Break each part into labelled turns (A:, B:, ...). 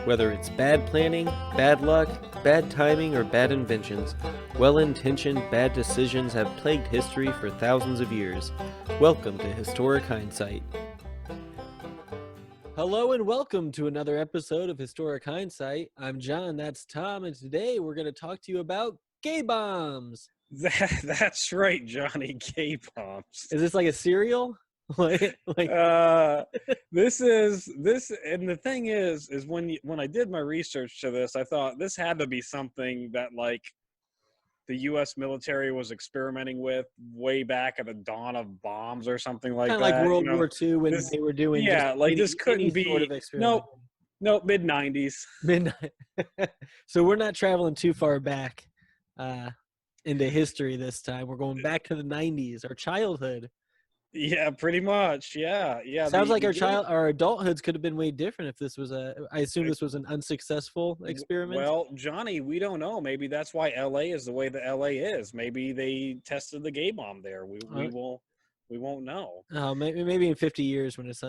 A: Whether it's bad planning, bad luck, bad timing, or bad inventions, well-intentioned bad decisions have plagued history for thousands of years. Welcome to Historic Hindsight. Hello and welcome to another episode of Historic Hindsight. I'm John, that's Tom, and today we're going to talk to you about gay bombs.
B: That's right, Johnny. Gay bombs.
A: Is this like a cereal?
B: This, and the thing is when I did my research to this, I thought this had to be something that like the U.S. military was experimenting with way back at the dawn of bombs or something like
A: Kind
B: that.
A: of like World War II when they were doing
B: this couldn't be
A: sort of experiment.
B: No, mid-90s.
A: Midnight. So we're not traveling too far back into history this time. We're going back to the 90s, our childhood.
B: Yeah, pretty much. Yeah.
A: Sounds like our adulthoods could have been way different if this was I assume this was an unsuccessful experiment.
B: Well, Johnny, we don't know. Maybe that's why LA is the way that LA is. Maybe they tested the gay bomb there. We won't know.
A: Maybe in 50 years when it's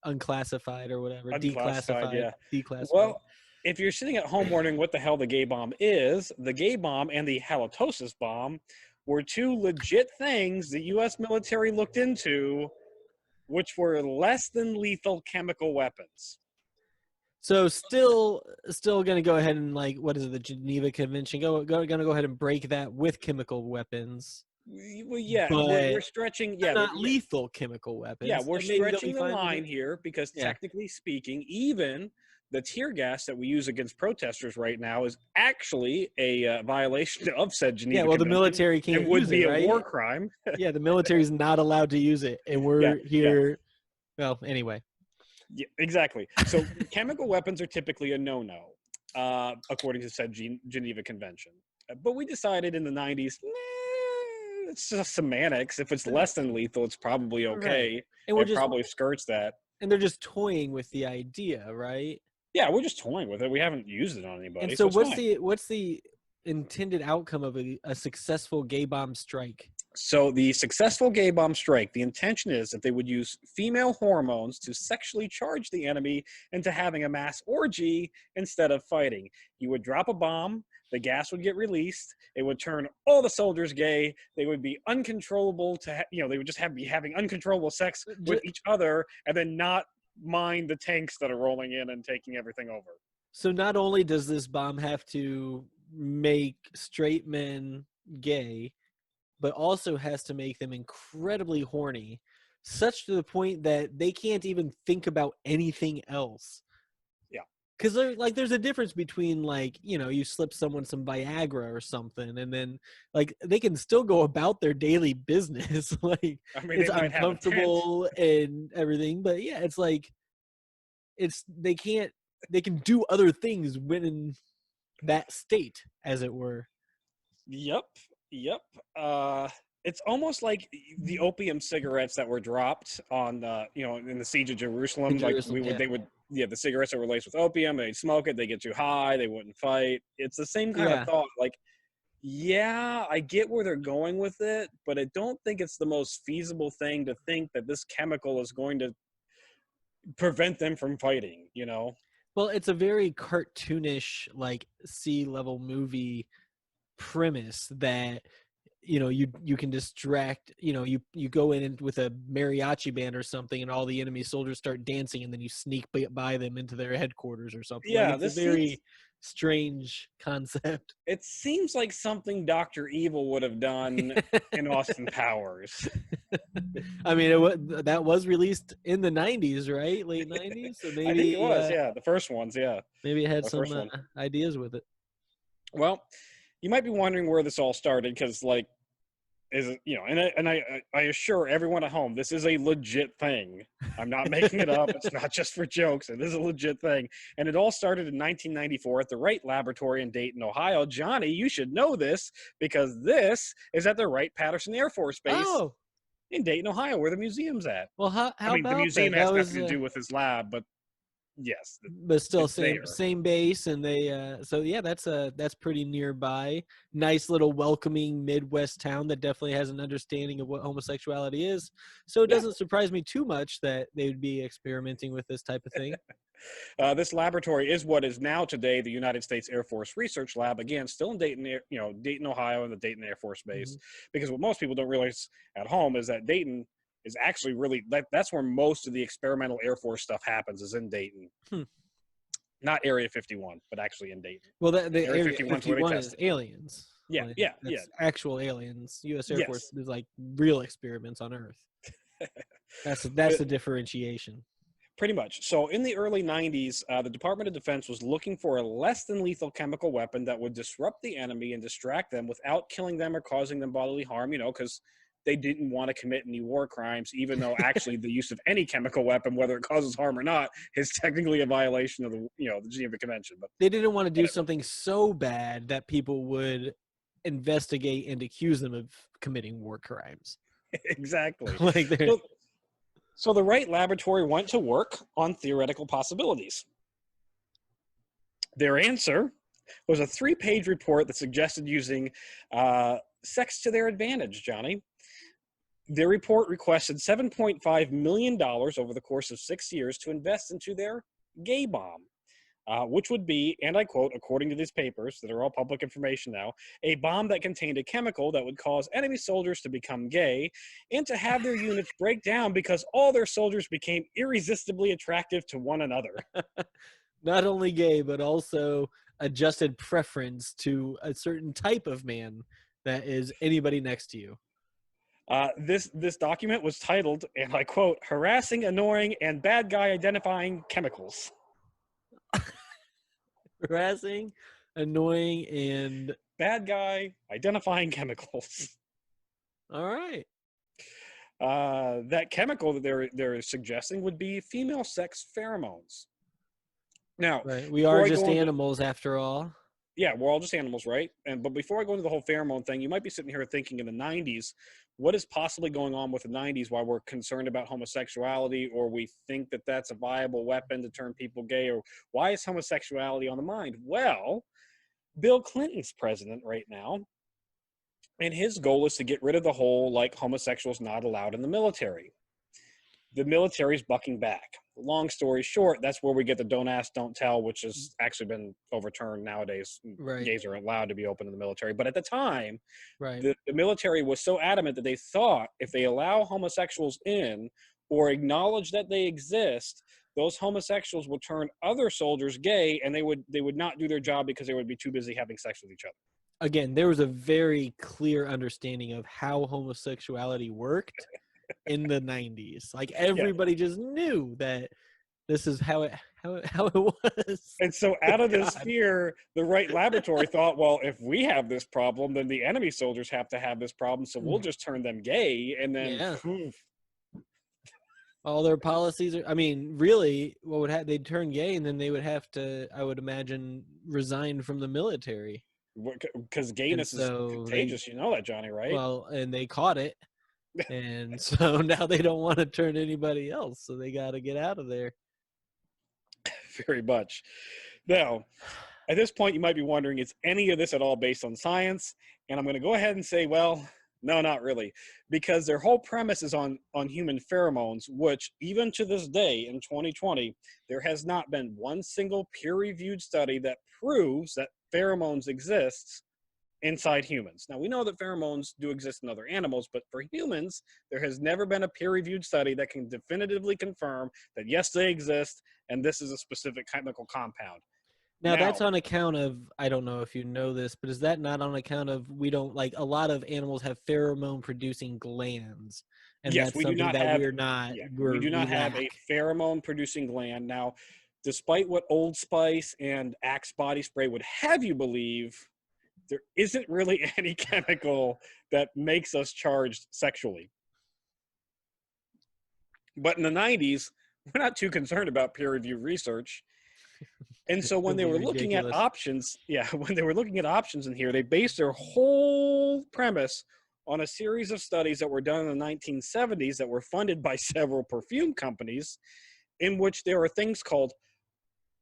A: unclassified or whatever, declassified.
B: Yeah.
A: Declassified.
B: Well, if you're sitting at home wondering what the hell the gay bomb is, the gay bomb and the halitosis bomb were two legit things the U.S. military looked into, which were less than lethal chemical weapons.
A: So still going to go ahead and what is it, the Geneva Convention? Going to go ahead and break that with chemical weapons.
B: Well, yeah, we're stretching. Yeah,
A: not lethal chemical weapons.
B: Yeah, we're stretching the line here because technically speaking, even the tear gas that we use against protesters right now is actually a violation of said Geneva Convention.
A: Yeah, well, the military can't use it, right?
B: It would be a war crime.
A: Yeah, the military is not allowed to use it, and we're here. Yeah. Well, anyway.
B: Yeah, exactly. So chemical weapons are typically a no-no, according to said Geneva Convention. But we decided in the 90s, it's just semantics. If it's less than lethal, it's probably okay. Right. And it probably skirts that.
A: And they're just toying with the idea, right?
B: Yeah, we're just toying with it. We haven't used it on anybody.
A: And so what's the intended outcome of a successful gay bomb strike?
B: So the successful gay bomb strike, the intention is that they would use female hormones to sexually charge the enemy into having a mass orgy instead of fighting. You would drop a bomb, the gas would get released, it would turn all the soldiers gay, they would be uncontrollable they would just be having uncontrollable sex with each other and then not mind the tanks that are rolling in and taking everything over.
A: So not only does this bomb have to make straight men gay, but also has to make them incredibly horny, such to the point that they can't even think about anything else.
B: Yeah.
A: Because there's a difference between you slip someone some Viagra or something, and then they can still go about their daily business. It's uncomfortable and everything, but yeah, they can do other things when in that state, as it were.
B: Yep. It's almost like the opium cigarettes that were dropped on in the siege of Jerusalem. The cigarettes that were laced with opium, they'd smoke it, they get too high, they wouldn't fight. It's the same kind of thought. I get where they're going with it, but I don't think it's the most feasible thing to think that this chemical is going to prevent them from fighting,
A: Well, it's a very cartoonish, sea-level movie premise that you can distract, you go in with a mariachi band or something and all the enemy soldiers start dancing and then you sneak by them into their headquarters or something.
B: Yeah,
A: it's a very strange concept.
B: It seems like something Dr. Evil would have done in Austin Powers.
A: I mean, that was released in the 90s, right? Late 90s? So maybe,
B: I think it was, the first ones, yeah.
A: Maybe it had some ideas with it.
B: Well, you might be wondering where this all started because, I assure everyone at home, this is a legit thing. I'm not making it up. It's not just for jokes. It is a legit thing. And it all started in 1994 at the Wright Laboratory in Dayton, Ohio. Johnny, you should know this because this is at the Wright-Patterson Air Force Base in Dayton, Ohio, where the museum's at.
A: Well, how about
B: the museum has nothing to do with his lab, but yes,
A: but still same base, and they that's pretty nearby. Nice little welcoming Midwest town that definitely has an understanding of what homosexuality is. So it doesn't surprise me too much that they would be experimenting with this type of thing.
B: This laboratory is what is now today the United States Air Force Research Lab. Again, still in Dayton, Dayton, Ohio, and the Dayton Air Force Base.
A: Mhm.
B: Because what most people don't realize at home is that Dayton is actually that's where most of the experimental Air Force stuff happens, is in Dayton.
A: Hmm.
B: Not Area 51, but actually in Dayton.
A: Well, the
B: Area
A: Area
B: 51 is where they
A: 51 is
B: tested.
A: aliens.
B: Yeah,
A: Like,
B: yeah, yeah.
A: that's actual aliens. U.S. Air Force
B: Yes.
A: is like real experiments on Earth. That's the differentiation.
B: Pretty much. So in the early 90s, the Department of Defense was looking for a less than lethal chemical weapon that would disrupt the enemy and distract them without killing them or causing them bodily harm, because they didn't want to commit any war crimes, even though actually the use of any chemical weapon, whether it causes harm or not, is technically a violation of the Geneva Convention. But
A: They didn't want to do
B: whatever.
A: something so bad that people would investigate and accuse them of committing war crimes.
B: Exactly.
A: Like they're
B: So the Wright Laboratory went to work on theoretical possibilities. Their answer was a 3-page report that suggested using sex to their advantage, Johnny. Their report requested $7.5 million over the course of 6 years to invest into their gay bomb, which would be, and I quote, according to these papers that are all public information now, a bomb that contained a chemical that would cause enemy soldiers to become gay and to have their units break down because all their soldiers became irresistibly attractive to one another.
A: not only gay, but also adjusted preference to a certain type of man that is anybody next to you.
B: This document was titled, and I quote, "Harassing, Annoying, and Bad Guy Identifying Chemicals."
A: Harassing, annoying, and
B: Bad Guy Identifying Chemicals.
A: all right.
B: That chemical that they're suggesting would be female sex pheromones. Now,
A: Right. We are
B: before I
A: just
B: go into
A: animals after all.
B: yeah, we're all just animals, right? But before I go into the whole pheromone thing, you might be sitting here thinking in the 90s, what is possibly going on with the 90s why we're concerned about homosexuality, or we think that that's a viable weapon to turn people gay, or why is homosexuality on the mind? Well, Bill Clinton's president right now, and his goal is to get rid of the whole like homosexuals not allowed in the military. The military's bucking back. Long story short, that's where we get the don't ask, don't tell, which has actually been overturned nowadays.
A: Right.
B: Gays are allowed to be open in the military. But at the time,
A: Right.
B: the military was so adamant that they thought if they allow homosexuals in or acknowledge that they exist, those homosexuals will turn other soldiers gay, and they would not do their job because they would be too busy having sex with each other.
A: Again, there was a very clear understanding of how homosexuality worked in the 90s. Like
B: Yeah.
A: everybody just knew that this is how it was.
B: And so out of this
A: God.
B: fear, the Wright Laboratory thought, well, if we have this problem, then the enemy soldiers have to have this problem. So we'll just turn them gay. And then
A: Yeah.
B: poof.
A: All their policies are, I mean, really, what would happen? They'd turn gay and then they would have to, I would imagine, resign from the military.
B: Because
A: And
B: gayness is
A: so
B: contagious. You know that, Johnny, right?
A: well, and they caught it. And so now they don't want to turn anybody else. So they got to get out of there.
B: Very much. Now, at this point, you might be wondering, is any of this at all based on science? And I'm going to go ahead and say, well, no, not really, because their whole premise is on human pheromones, which even to this day in 2020, there has not been one single peer-reviewed study that proves that pheromones exist inside humans. Now, we know that pheromones do exist in other animals, but for humans, there has never been a peer-reviewed study that can definitively confirm that, yes, they exist, and this is a specific chemical compound.
A: Now that's on account of, I don't know if you know this, but is that not on account of we don't like a lot of animals have pheromone producing glands, and
B: yes,
A: that's
B: we do
A: something
B: not
A: that
B: have.
A: we're not
B: Yeah, we
A: we're
B: do
A: we
B: not have
A: lack.
B: a pheromone producing gland. Now, despite what Old Spice and Axe body spray would have you believe, there isn't really any chemical that makes us charged sexually. But in the 90s, we're not too concerned about peer-reviewed research. And so when
A: It'd
B: they
A: be
B: were looking at
A: ridiculous.
B: options, when they were looking at options in here, they based their whole premise on a series of studies that were done in the 1970s that were funded by several perfume companies, in which there are things called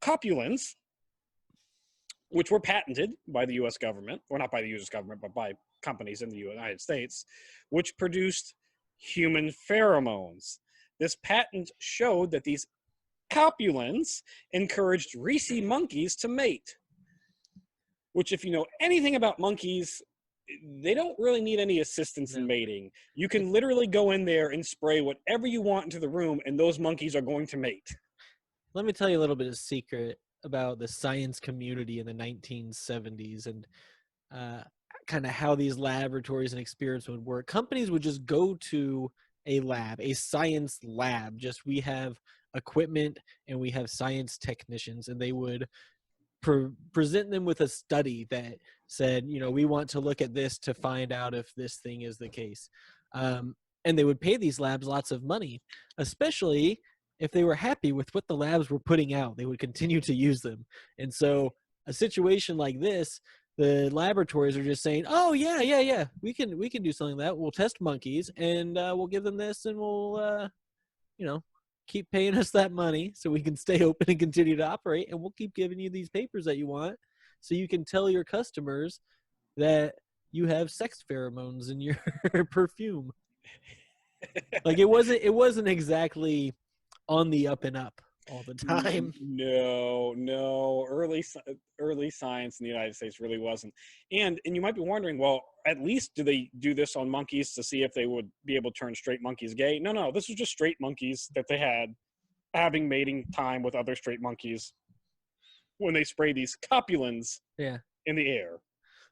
B: copulins, which were patented by the U.S. government, or not by the U.S. government, but by companies in the United States, which produced human pheromones. This patent showed that these copulins encouraged rhesus monkeys to mate, which, if you know anything about monkeys, they don't really need any assistance in
A: No.
B: mating. You can
A: It's,
B: literally go in there and spray whatever you want into the room, and those monkeys are going to mate.
A: let me tell you a little bit of secret about the science community in the 1970s and uh, kind of how these laboratories and experiments would work. Companies would just go to a lab, a science lab. Just we have equipment and we have science technicians, and they would present them with a study that said, we want to look at this to find out if this thing is the case. And they would pay these labs lots of money, especially if they were happy with what the labs were putting out. They would continue to use them. And so a situation like this, the laboratories are just saying, "Oh yeah, we can do something like that. We'll test monkeys and we'll give them this, and we'll you know, keep paying us that money so we can stay open and continue to operate, and we'll keep giving you these papers that you want so you can tell your customers that you have sex pheromones in your perfume." Like it wasn't exactly on the up and up all the time.
B: No, no. Early science in the United States really wasn't. And you might be wondering, well, at least do they do this on monkeys to see if they would be able to turn straight monkeys gay? No, no. This was just straight monkeys that they had having mating time with other straight monkeys when they spray these copulins
A: Yeah.
B: in the air.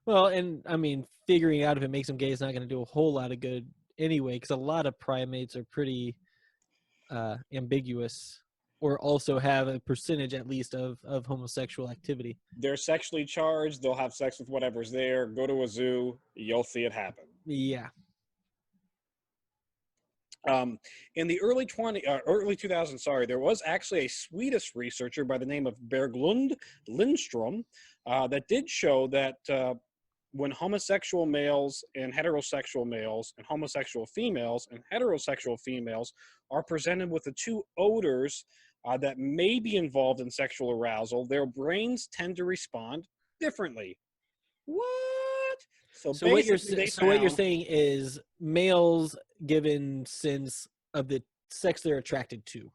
A: Well, and I mean, figuring out if it makes them gay is not going to do a whole lot of good anyway, because a lot of primates are pretty ambiguous, or also have a percentage at least of homosexual activity.
B: They're sexually charged. They'll have sex with whatever's there. Go to a zoo. You'll see it happen.
A: Yeah.
B: In the early 2000s, there was actually a Swedish researcher by the name of Berglund Lindström that did show that when homosexual males and heterosexual males and homosexual females and heterosexual females are presented with the two odors that may be involved in sexual arousal, their brains tend to respond differently. What? So
A: So what
B: basically, they
A: you're
B: found
A: saying is males, given sense of the sex they're attracted to,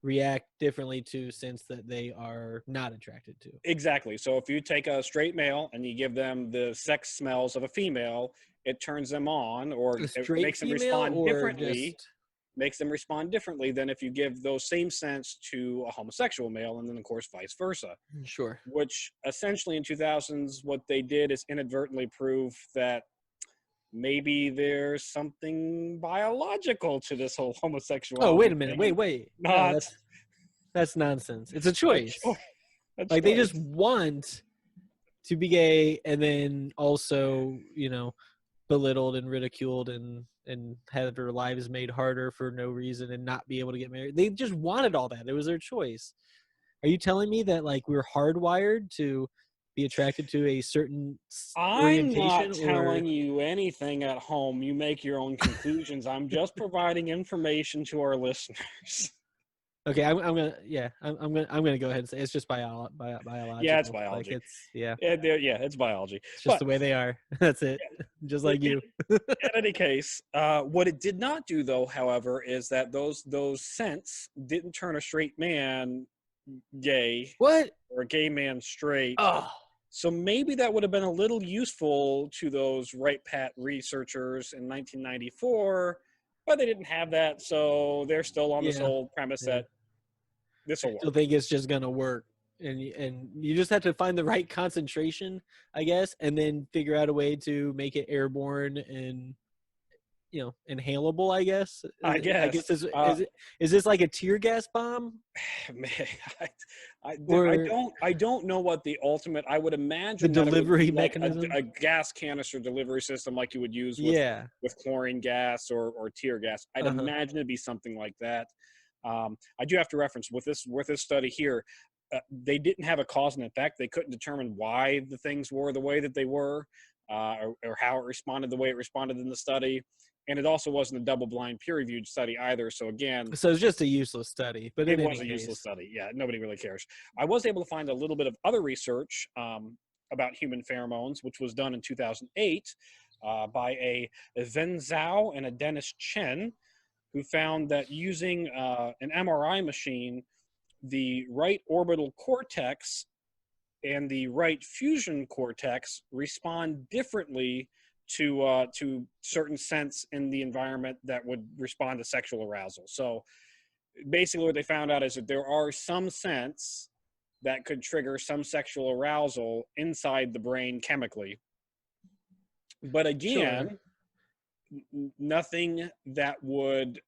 A: react differently to sense that they are not attracted to.
B: exactly. So if you take a straight male and you give them the sex smells of a female, it turns them on, or
A: A
B: it
A: straight
B: makes them
A: female
B: respond
A: or
B: differently.
A: just
B: Makes them respond differently than if you give those same scents to a homosexual male, and then of course vice versa.
A: sure.
B: Which essentially in 2000s, what they did is inadvertently prove that maybe there's something biological to this whole
A: Oh, wait
B: homosexuality
A: a minute.
B: thing, and
A: Wait. No,
B: not
A: that's nonsense. It's a
B: a
A: choice.
B: choice. A
A: Like they just
B: choice.
A: want to be gay and then also, belittled and ridiculed and have their lives made harder for no reason and not be able to get married. They just wanted all that. It was their choice. Are you telling me that like we're hardwired to be attracted to a certain
B: I'm not
A: orientation, or
B: telling you anything at home. You make your own conclusions. I'm just providing information to our listeners.
A: okay, I'm gonna go ahead and say it's just
B: Yeah, it's
A: biological. Like
B: biology.
A: it's yeah,
B: Yeah, it's biology.
A: it's just
B: But
A: the way they are. That's it. Just like
B: in,
A: you.
B: in any case, what it did not do, though, however, is that those scents didn't turn a straight man gay
A: What?
B: or a gay man straight.
A: Oh,
B: So maybe that would have been a little useful to those Right Pat researchers in 1994, but they didn't have that, so they're still on this
A: yeah,
B: whole premise
A: yeah.
B: that this
A: I
B: will
A: still
B: work.
A: think it's just gonna work, and you just have to find the right concentration, I guess, and then figure out a way to make it airborne and inhalable. I guess.
B: I
A: I
B: guess.
A: guess is this like a tear gas bomb,
B: Man, I,
A: or
B: I don't know what the ultimate. I would
A: the
B: imagine that it would
A: delivery
B: be like
A: mechanism?
B: a gas canister delivery system, like you would use
A: Yeah.
B: with chlorine gas or tear gas. I'd
A: Uh huh.
B: imagine it'd be something like that. I do have to reference with this study here. They didn't have a cause and effect. They couldn't determine why the things were the way that they were, or how it responded the way it responded in the study. And it also wasn't a double-blind, peer-reviewed study either. So again,
A: So it's just a useless study, but
B: it
A: in any
B: was a useless
A: case,
B: study. Yeah, nobody really cares. I was able to find a little bit of other research about human pheromones, which was done in 2008 by a Zen Zhao and a Dennis Chen, who found that using an MRI machine the right orbital cortex and the right fusion cortex respond differently to certain scents in the environment that would respond to sexual arousal. So basically, what they found out is that there are some scents that could trigger some sexual arousal inside the brain chemically. But
A: Sure.
B: again, nothing that would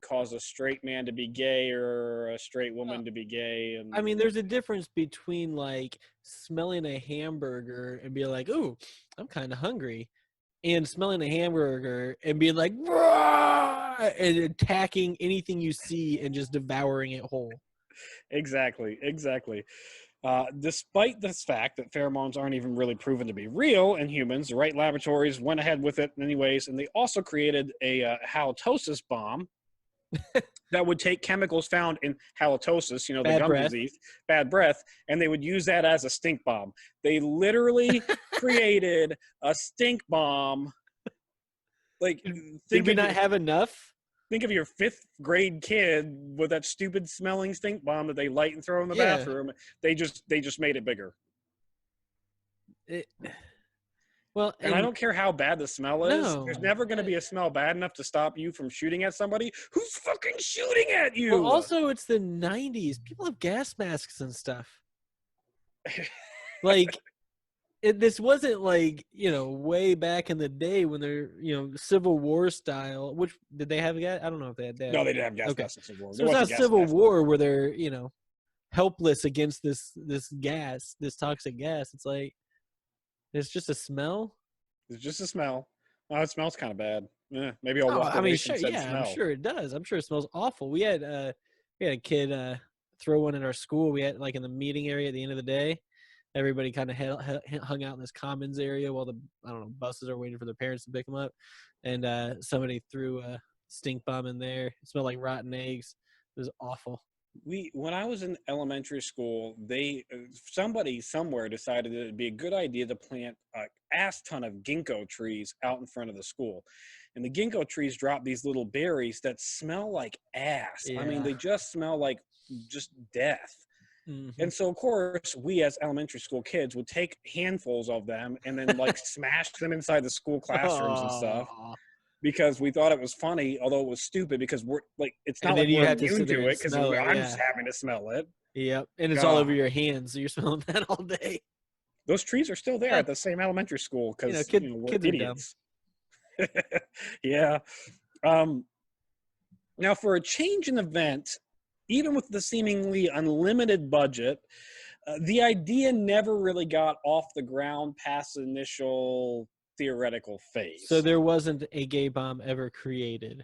B: cause a straight man to be gay or a straight woman to be gay.
A: I mean,
B: And
A: there's a difference between like smelling a hamburger and being like, "Ooh, I'm kind of hungry," and smelling a hamburger and being like, "Rah!" and attacking anything you see and just devouring it whole.
B: exactly. Despite this fact that pheromones aren't even really proven to be real in humans, the right laboratories went ahead with it anyways, and they also created a halitosis bomb that would take chemicals found in halitosis, the
A: Bad
B: gum
A: breath.
B: disease, bad breath, and they would use that as a stink bomb. They literally created a stink bomb. Like,
A: Did
B: think
A: we
B: of
A: not
B: your
A: have enough?
B: think of your fifth grade kid with that stupid smelling stink bomb that they light and throw in the
A: Yeah.
B: bathroom. They just made it bigger.
A: It, well,
B: And I
A: and
B: don't care how bad the smell is. There's
A: no.
B: never going to be a smell bad enough to stop you from shooting at somebody who's fucking shooting at
A: Well,
B: you.
A: also it's the '90s. People have gas masks and stuff. Like this wasn't like way back in the day when they're Civil War style. Which did they have gas? I don't know if they had that.
B: No, they didn't have gas
A: Okay,
B: masks in Civil War.
A: so
B: There
A: it's
B: wasn't
A: not
B: gas
A: Civil
B: masks then.
A: War where they're helpless against this gas, this toxic gas. It's like it's just a smell.
B: It's just a smell. Oh, it smells kind of bad. Maybe I'll
A: Oh,
B: walk
A: I mean,
B: away from
A: sure,
B: said
A: yeah, I'm
B: smell.
A: sure it does. I'm sure it smells awful. We had a kid throw one in our school. We had like in the meeting area at the end of the day. Everybody kind of hung out in this commons area while the I don't know buses are waiting for their parents to pick them up, and somebody threw a stink bomb in there. It smelled like rotten eggs. It was awful.
B: When I was in elementary school, somebody somewhere decided that it'd be a good idea to plant a ass ton of ginkgo trees out in front of the school, and the ginkgo trees drop these little berries that smell like ass. I mean,
A: Yeah.
B: they just smell like just death.
A: Hmm.
B: And so, of course, we as elementary school kids would take handfuls of them and then like smash them inside the school classrooms and stuff
A: Oh.
B: because we thought it was funny, although it was stupid because we're like, it's
A: And
B: not
A: then
B: like
A: you
B: we're
A: have to
B: immune
A: sit there
B: to
A: and
B: it because
A: smell it.
B: I'm just
A: Yeah.
B: having to smell it.
A: Yep. And it's all over
B: God,
A: your hands, so you're smelling that all day.
B: those trees are still there
A: Eh,
B: at the same elementary school because we're
A: kids are dumb.
B: idiots. Yeah. Um, Now, for a change in event, even with the seemingly unlimited budget, the idea never really got off the ground past the initial theoretical
A: So
B: phase.
A: there wasn't a gay bomb ever created.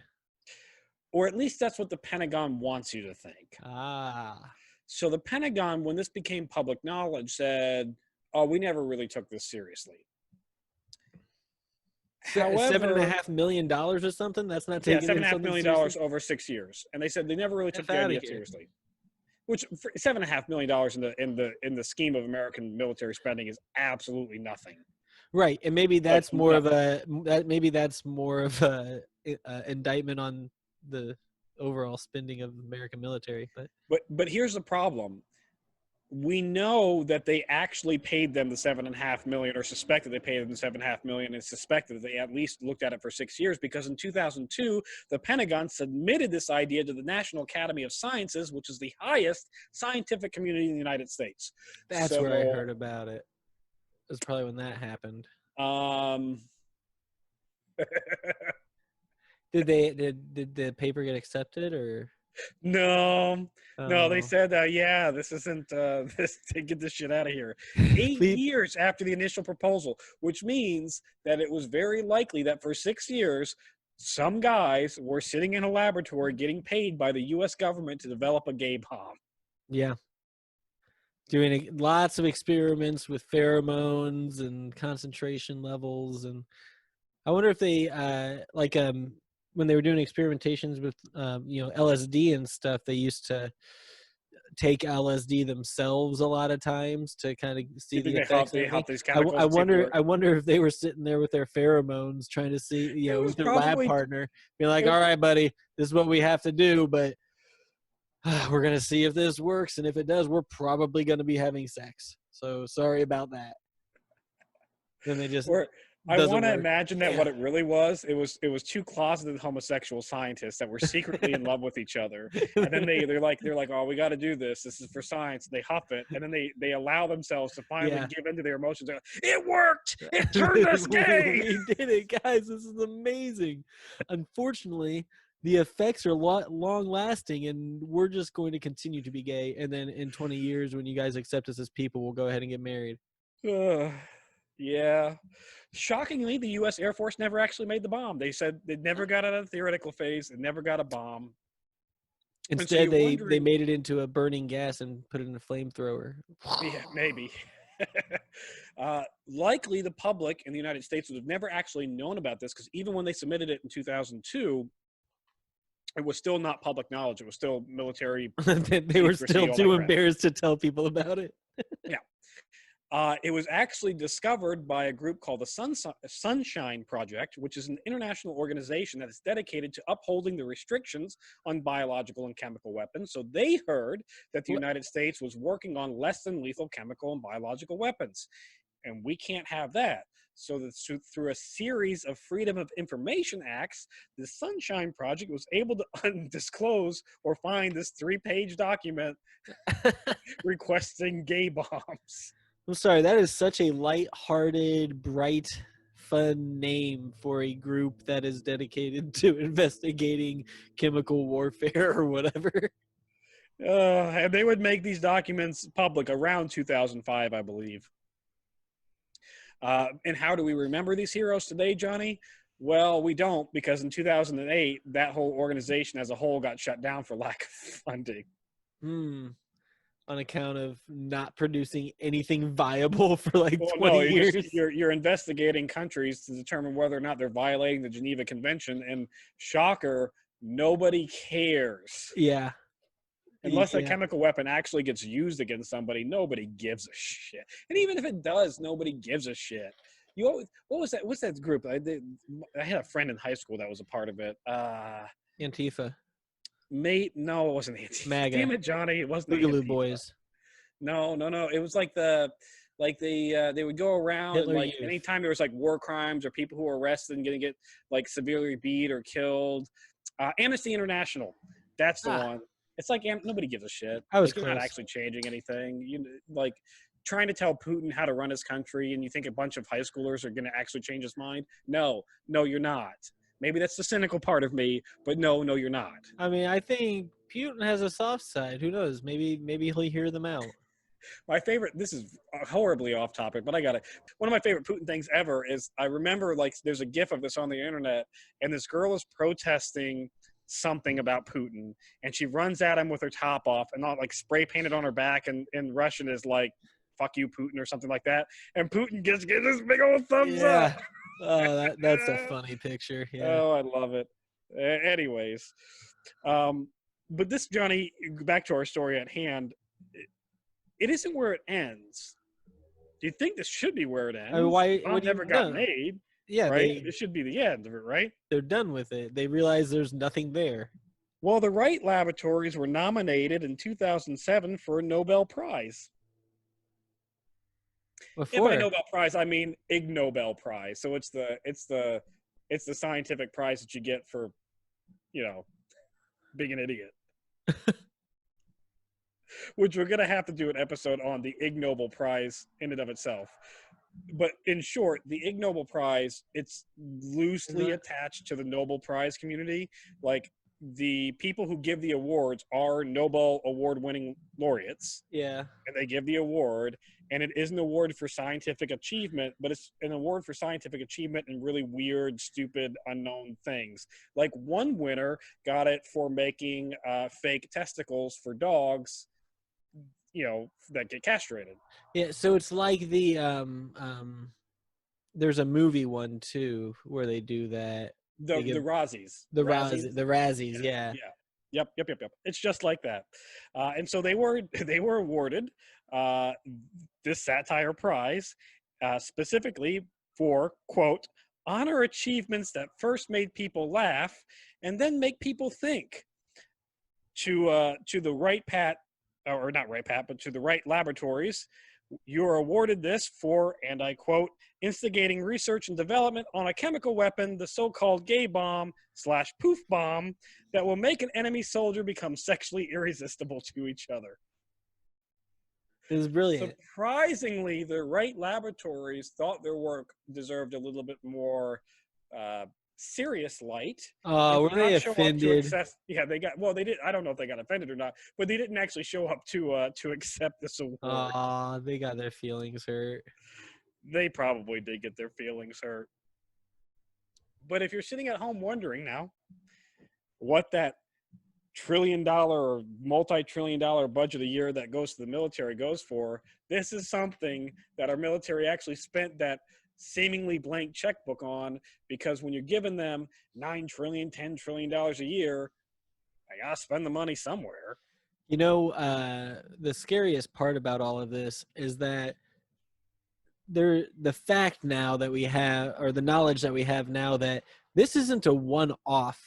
B: Or at least that's what the Pentagon wants you to think.
A: Ah.
B: So the Pentagon, when this became public knowledge, said, oh, we never really took this seriously.
A: Seven and a
B: However,
A: half million dollars or something? That's not
B: yeah,
A: taking
B: seven
A: it
B: and a half
A: something
B: million
A: seriously?
B: dollars over 6 years, and they said they never really took
A: F
B: the
A: out of
B: idea
A: here.
B: seriously. Which for $7.5 million in the scheme of American military spending is absolutely nothing.
A: Right. And maybe
B: Like
A: that's more of
B: nothing.
A: a indictment on the overall spending of American military. But
B: But here's the problem. We know that they actually paid them the $7.5 million, or suspected they paid them the $7.5 million, and suspected that they at least looked at it for 6 years, because in 2002 the Pentagon submitted this idea to the National Academy of Sciences, which is the highest scientific community in the United States.
A: that's where I
B: So
A: heard about it. That's probably when that happened.
B: um
A: Did the paper get accepted or
B: no, they
A: oh
B: said, yeah, this isn't this get this shit out of here. 8
A: please
B: years after the initial proposal, which means that it was very likely that for 6 years some guys were sitting in a laboratory getting paid by the US government to develop a gay bomb.
A: yeah. Doing lots of experiments with pheromones and concentration levels, and I wonder if they when they were doing experimentations with LSD and stuff, they used to take LSD themselves a lot of times to kind of see
B: You think
A: the
B: they
A: effects and
B: they
A: everything.
B: hop these
A: I
B: chemicals and see if they
A: wonder
B: work?
A: I wonder if they were sitting there with their pheromones trying to see
B: It was
A: with their lab
B: probably
A: partner, be like,
B: it,
A: all right, buddy, this is what we have to do, but we're gonna see if this works, and if it does, we're probably gonna be having sex. So sorry about that. Then they just
B: Or I
A: doesn't
B: want to
A: work.
B: imagine that
A: Yeah.
B: what it really was, it was two closeted homosexual scientists that were secretly in love with each other, and then they're like, oh, we got to do this. This is for science. They huff it, and then they allow themselves to finally
A: Yeah.
B: give into their emotions. They're like, it worked. It turned us gay.
A: We did it, guys. This is amazing. Unfortunately, the effects are long lasting, and we're just going to continue to be gay. And then in 20 years, when you guys accept us as people, we'll go ahead and get married.
B: Yeah. Shockingly, the U.S. Air Force never actually made the bomb. They said it never got out of the theoretical phase. It never got a bomb. And so
A: Instead,
B: you're
A: they
B: wondering,
A: made it into a burning gas and put it in a flamethrower.
B: yeah, maybe. Likely the public in the United States would have never actually known about this because even when they submitted it in 2002, it was still not public knowledge. It was still military
A: They were still
B: secrecy, all that
A: too
B: crap.
A: embarrassed to tell people about it.
B: Yeah. It was actually discovered by a group called the Sunshine Project, which is an international organization that is dedicated to upholding the restrictions on biological and chemical weapons. So they heard that the United States was working on less than lethal chemical and biological weapons, and we can't have that. So through a series of Freedom of Information Acts, the Sunshine Project was able to undisclose or find this 3-page document requesting gay bombs.
A: I'm sorry, that is such a light-hearted, bright, fun name for a group that is dedicated to investigating chemical warfare or whatever.
B: And they would make these documents public around 2005, I believe. And how do we remember these heroes today, Johnny? Well, we don't, because in 2008, that whole organization as a whole got shut down for lack of funding.
A: On account of not producing anything viable for like
B: Well,
A: 20
B: no,
A: years.
B: you're investigating countries to determine whether or not they're violating the Geneva Convention, and shocker, nobody cares.
A: Yeah.
B: Unless a
A: Yeah.
B: chemical weapon actually gets used against somebody, nobody gives a shit. And even if it does, nobody gives a shit. You always, what was that? What's that group? I had a friend in high school that was a part of it.
A: Antifa.
B: Mate, no, it wasn't Antifa.
A: MAGA.
B: Damn it, Johnny, it wasn't
A: Boogaloo
B: Antifa.
A: Boys.
B: No. It was like they would go around and
A: Hitler
B: like
A: Youth.
B: anytime there was like war crimes or people who were arrested and gonna get like severely beat or killed. Amnesty International, that's the one. It's like nobody gives a shit.
A: I was
B: Like, you're not
A: close.
B: actually changing anything. You like trying to tell Putin how to run his country, and you think a bunch of high schoolers are gonna actually change his mind? No, you're not. Maybe that's the cynical part of me, but no, you're not.
A: I mean, I think Putin has a soft side. Who knows? Maybe he'll hear them out.
B: My favorite, this is horribly off topic, but I got it. One of my favorite Putin things ever is I remember like there's a GIF of this on the internet, and this girl is protesting something about Putin, and she runs at him with her top off and not like spray painted on her back, and in Russian is like "fuck you, Putin" or something like that, and Putin gets this big old thumbs up.
A: Oh, that's a funny picture. Yeah.
B: Oh, I love it. Anyways, but this, Johnny, back to our story at hand. It isn't where it ends. Do you think this should be where it ends?
A: I mean, why?
B: Bomb
A: What do you
B: never got
A: know?
B: made.
A: Yeah,
B: Right? This should be the end of it, right?
A: they're done with it. They realize there's nothing there.
B: Well, the Wright laboratories were nominated in 2007 for a Nobel Prize. And by
A: Before.
B: Nobel Prize, I mean Ig Nobel Prize. So it's the scientific prize that you get for, being an idiot. Which we're gonna have to do an episode on the Ig Nobel Prize in and of itself. But in short, the Ig Nobel Prize, it's loosely attached to the Nobel Prize community. Like, the people who give the awards are Nobel award-winning laureates.
A: Yeah.
B: And they give the award, and it is an award for scientific achievement, but it's an award for scientific achievement in really weird, stupid, unknown things. Like, one winner got it for making fake testicles for dogs, that get castrated.
A: Yeah, so it's like the there's a movie one too where they do that.
B: The Razzies.
A: The Razzies, yeah.
B: Yep. It's just like that. And so they were awarded this satire prize specifically for, quote, honor achievements that first made people laugh and then make people think. to the right pat, or not right pat, but to the right laboratories. You are awarded this for, and I quote, instigating research and development on a chemical weapon, the so-called gay bomb / poof bomb, that will make an enemy soldier become sexually irresistible to each other.
A: It was brilliant.
B: Surprisingly, the right laboratories thought their work deserved a little bit more serious light, and
A: Were
B: did
A: they
B: not show up to
A: offended?
B: accept. Yeah, they got. Well, they did. I don't know if they got offended or not, but they didn't actually show up to accept this award.
A: They got their feelings hurt.
B: They probably did get their feelings hurt. But if you're sitting at home wondering now what that $1 trillion or multi-trillion-dollar budget a year that goes to the military goes for, this is something that our military actually spent that seemingly blank checkbook on, because when you're giving them $9 trillion, $10 trillion a year, I gotta spend the money somewhere.
A: You know, the scariest part about all of this is that the fact now that we have, or the knowledge that we have now, that this isn't a one-off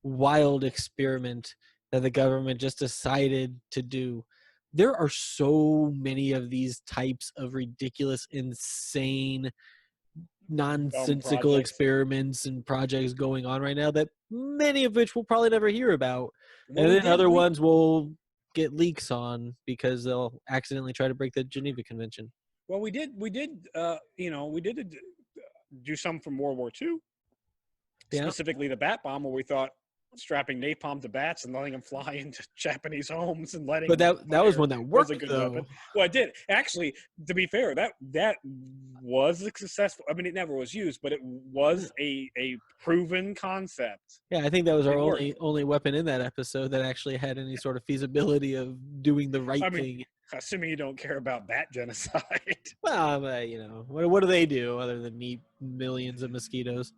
A: wild experiment that the government just decided to do. There are so many of these types of ridiculous, insane,
B: Dumb
A: nonsensical
B: projects.
A: experiments and projects going on right now that many of which we'll probably never hear about.
B: Well,
A: And
B: we
A: then
B: did.
A: other ones will get leaks on because they'll accidentally try to break the Geneva Convention.
B: Well, we did. We did. We did do some from World War II,
A: Yeah.
B: specifically the bat bomb, where we thought strapping napalm to bats and letting them fly into Japanese homes and letting
A: But
B: them
A: that was
B: fire
A: one that
B: was a
A: worked,
B: good
A: though.
B: weapon. Well, it did actually. To be fair, that was a successful. I mean, it never was used, but it was a proven concept.
A: Yeah, I think that was our
B: It worked.
A: only weapon in that episode that actually had any sort of feasibility of doing the right
B: I mean,
A: thing.
B: assuming you don't care about bat genocide.
A: Well, what do they do other than eat millions of mosquitoes?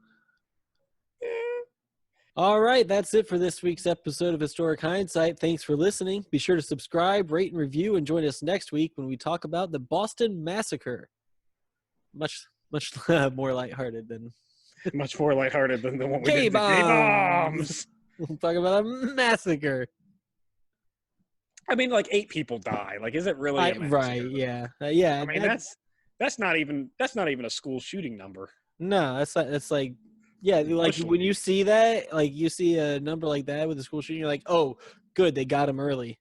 A: All right, that's it for this week's episode of Historic Hindsight. Thanks for listening. Be sure to subscribe, rate, and review, and join us next week when we talk about the Boston Massacre. Much more lighthearted than
B: Much more lighthearted than the one we
A: gay
B: did. Gay
A: bombs.
B: bombs.
A: We'll talk about a massacre.
B: I mean, like 8 people die. Like, is it really a massacre?
A: Right? Yeah, yeah.
B: I mean, that's not even a school shooting number.
A: No, that's like, yeah, like when you see that, like you see a number like that with a school shooting, you're like, oh, good, they got him early.